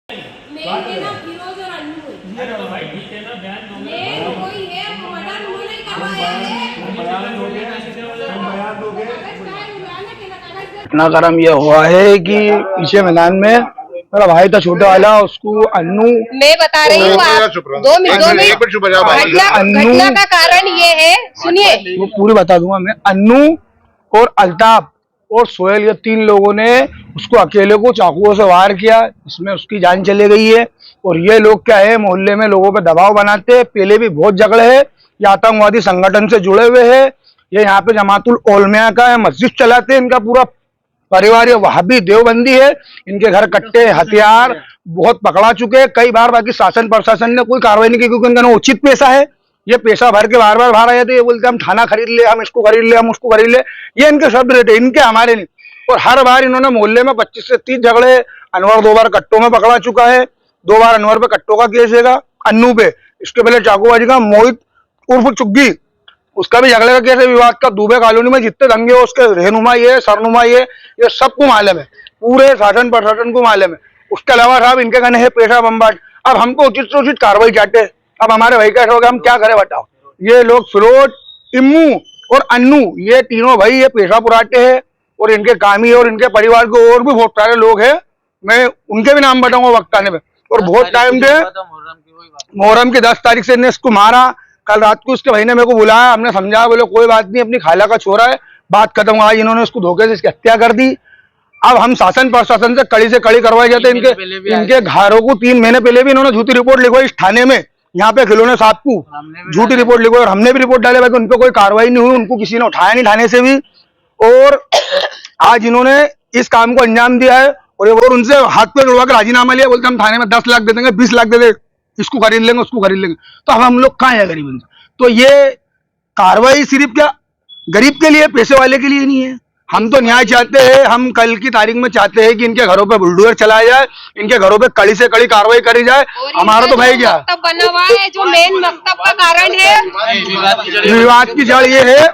Main के ना फिरोज और अन्नू है। अरे तो भाई ठीक है ना, बयान दोगे। मेन कोई है, वो मर्डर उन्होंने करवाया है। बयान दोगे। घटनाक्रम ये हुआ है कि पीछे मैदान में मेरा भाई था छोटा वाला, उसको अन्नू, मैं बता रही हूँ, आप 2 मिनट घटना का कारण ये है, सुनिए। वो पूरी बता दूंगा मैं। अन्नू और अल्ताफ और सोहेल, ये 3 लोगों ने उसको अकेले को चाकुओं से वार किया, इसमें उसकी जान चली गई है। और ये लोग क्या है, मोहल्ले में लोगों पे दबाव बनाते हैं, पहले भी बहुत झगड़े हैं, ये आतंकवादी संगठन से जुड़े हुए हैं। ये यहाँ पे जमातुल ओलमिया का है, मस्जिद चलाते हैं, इनका पूरा परिवार ये वहाबी देवबंदी है। इनके घर कट्टे हथियार बहुत पकड़ा चुके हैं कई बार, बाकी शासन प्रशासन ने कोई कार्रवाई नहीं की, क्योंकि इनका उचित पैसा है। ये पैसा भर के बार बार बाहर आए थे, ये बोलते हम थाना खरीद ले, हम इसको खरीद ले, हम उसको खरीद ले, ये इनके शब्द रहते, इनके हमारे नहीं। और हर बार इन्होंने मोहल्ले में 25 से 30 झगड़े। अनवर 2 बार कट्टों में पकड़ा चुका है, 2 बार अनवर पे कट्टों का केस है, अन्नू पे, इसके पहले चाकूबाजी का मोहित उर्फ चुग्गी, उसका भी झगड़े का केस है विवाद का। दुबे कॉलोनी में जितने दंगे हो उसके रहनुमा ये सरनुमा ये सबको मालूम है, पूरे शासन प्रशासन को मालूम है। उसके अलावा साहब इनके कहने है पेशा बम्बाट। अब हमको उचित से उचित कार्रवाई चाहते हैं। अब हमारे भाई कैसे हो गया, हम क्या करें बताओ। ये लोग फिरोज, इम्मू और अन्नू, ये तीनों भाई ये पेशा पुराटे हैं, और इनके कामी और इनके परिवार के और भी बहुत सारे लोग हैं, मैं उनके भी नाम बताऊंगा वक्त आने में। और बहुत टाइम से मुहर्रम की 10 तारीख से इन्हें इसको मारा। कल रात को उसके भाई ने मेरे को बुलाया, हमने समझाया, बोले कोई बात नहीं, अपनी खाला का छोरा है, बात खत्म। आज इन्होंने उसको धोखे से इसकी हत्या कर दी। अब हम शासन प्रशासन से कड़ी करवाए जाते। इनके घरों को 3 महीने पहले भी इन्होंने झूठी रिपोर्ट लिखवाई इस थाने में, यहाँ पे खिलौने साहब को झूठी रिपोर्ट लिखवाई, और हमने भी रिपोर्ट डाले, बाकी उन पर कोई कार्रवाई नहीं हुई, उनको किसी ने उठाया नहीं थाने से भी। और आज इन्होंने इस काम को अंजाम दिया है, और उनसे हाथ पे जुड़वा कर राजीनामा लिया, बोलते हम थाने में 10 लाख दे देंगे, 20 लाख दे देंगे, इसको खरीद लेंगे, उसको खरीद लेंगे। तो अब हम लोग कहाँ है गरीब इनसे। तो ये कार्रवाई सिर्फ क्या गरीब के लिए, पैसे वाले के लिए नहीं है। हम तो न्याय चाहते हैं। हम कल की तारीख में चाहते हैं कि इनके घरों पे बुलडोजर चलाया जाए, इनके घरों पे कड़ी से कड़ी कार्रवाई करी जाए। हमारा तो भाई क्या मकतब बना हुआ है, जो मेन मकतब का कारण है, विवाद की जड़ ये है,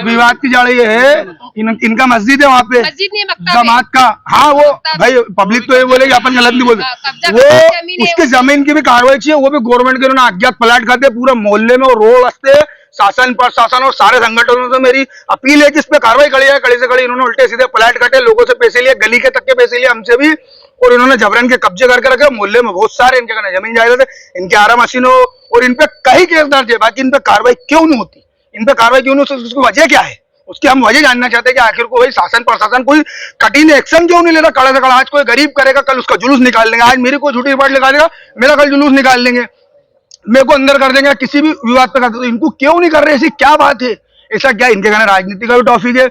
विवाद की जड़ ये है, इनका मस्जिद है वहाँ पे, मस्जिद नहीं मकतब जमात का। हाँ वो भाई पब्लिक तो ये बोलेगी, अपन गलत नहीं बोलते। वो उसकी जमीन की भी कार्रवाई चाहिए, वो भी गवर्नमेंट के उन्होंने अज्ञात प्लाट खाते पूरे मोहल्ले में, और रोड रस्ते शासन प्रशासन और सारे संगठनों से मेरी अपील है कि इस पे कार्रवाई करी जाए, कड़ी से कड़ी। इन्होंने उल्टे सीधे प्लाट काटे, लोगों से पैसे लिए, गली के तक के पैसे लिए हमसे भी, और इन्होंने जबरन के कब्जे करके रखे। मोहल्ले में बहुत सारे इनके कहने जमीन जायदाद है, इनके आरा मशीनों, और इन पे कई केस दर्ज है, बाकी इन पे कार्रवाई क्यों नहीं होती, इन पे कार्रवाई क्यों नहीं होती, उसकी वजह क्या है, उसकी हम वजह जानना चाहते हैं कि आखिर को भाई शासन प्रशासन कोई कठिन एक्शन क्यों नहीं लेता कड़ा से कड़ा। आज कोई गरीब करेगा, कल उसका जुलूस निकाल लेंगे, आज मेरी कोई झूठी रिपोर्ट निकालेगा, मेरा कल जुलूस निकाल लेंगे, मेरे को अंदर कर देंगे, किसी भी विवाद पे करते। तो इनको क्यों नहीं कर रहे, ऐसी क्या बात है, ऐसा क्या इनके कहने राजनीति का भी टॉपिक है,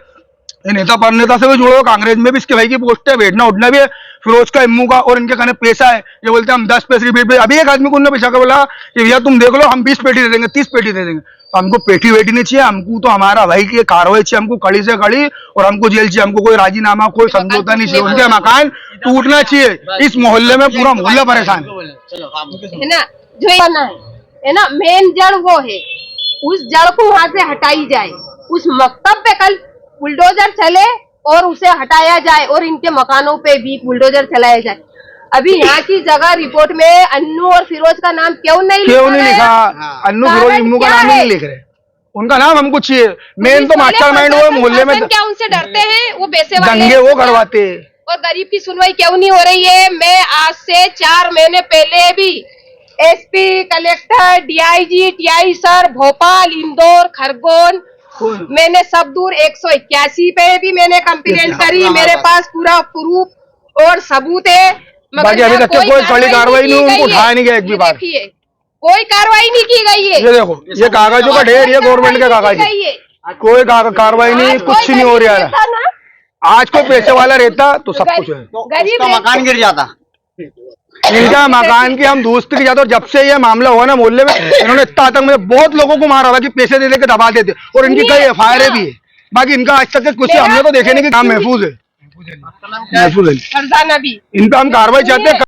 नेता पर नेता से भी जुड़े हो, कांग्रेस में भी इसके भाई की पोस्ट है, बैठना उठना भी है, फिरोज का, इम्मू का, और इनके कहने पैसा है। ये बोलते हैं हम 10 पैसे रिपीट पे। अभी एक आदमी को उन्होंने पैसा का बोला कि भैया तुम देख लो, हम 20 पेटी दे देंगे, 30 पेटी दे देंगे। तो हमको पेटी वेटी नहीं चाहिए, हमको तो हमारा भाई की कार्रवाई चाहिए, हमको कड़ी से कड़ी, और हमको जेल चाहिए, हमको कोई राजीनामा कोई समझौता नहीं चाहिए। उनके मकान टूटना चाहिए। इस मोहल्ले में पूरा मोहल्ला परेशान है ना, जो है ना, मेन जड़ वो है, उस जड़ को वहाँ से हटाई जाए, उस मकतब पे कल बुलडोजर चले और उसे हटाया जाए, और इनके मकानों पे भी बुलडोजर चलाया जाए। अभी यहाँ की जगह रिपोर्ट में अन्नू और फिरोज का नाम क्यों नहीं लिखा? अन्नू फिरोज इम्मू का नाम नहीं लिख रहे, उनका नाम हमको चाहिए। मेन तो मास्टरमाइंड वो मोहल्ले में, क्या उनसे डरते हैं? वो पैसे वाले दंगे वो करवाते, और गरीब की सुनवाई क्यों नहीं हो रही है? मैं आज से 4 महीने पहले भी SP, collector, DIG, TI sir, Bhopal, Indore, Khargone, मैंने सब दूर 181 पे भी मैंने कंप्लेंट करी, मेरे पास पूरा प्रूफ और सबूत है, मगर अभी तक कोई कड़ी कार्रवाई नहीं, उनको उठाया नहीं गया एक भी बार, कोई कार्रवाई नहीं की गई है। ये देखो, ये कागजों का ढेर, ये गवर्नमेंट के कागज है, कोई कार्रवाई नहीं, कुछ नहीं हो रहा है। आज कोई पैसे वाला रहता तो सब कुछ है, गरीब मकान गिर जाता, इनका मकान की हम दोस्त की जाते। और जब से ये मामला हुआ ना मोहल्ले में, इन्होंने इतना आतंक में बहुत लोगों को मारा हुआ कि पैसे दे के दबा देते, और इनकी कई एफआईआर भी है। बाकी इनका आज तक कुछ हमने तो देखे नहीं कि काम महफूज है, महफूज है। फरजाना भी, इन पे हम कार्रवाई चाहते हैं।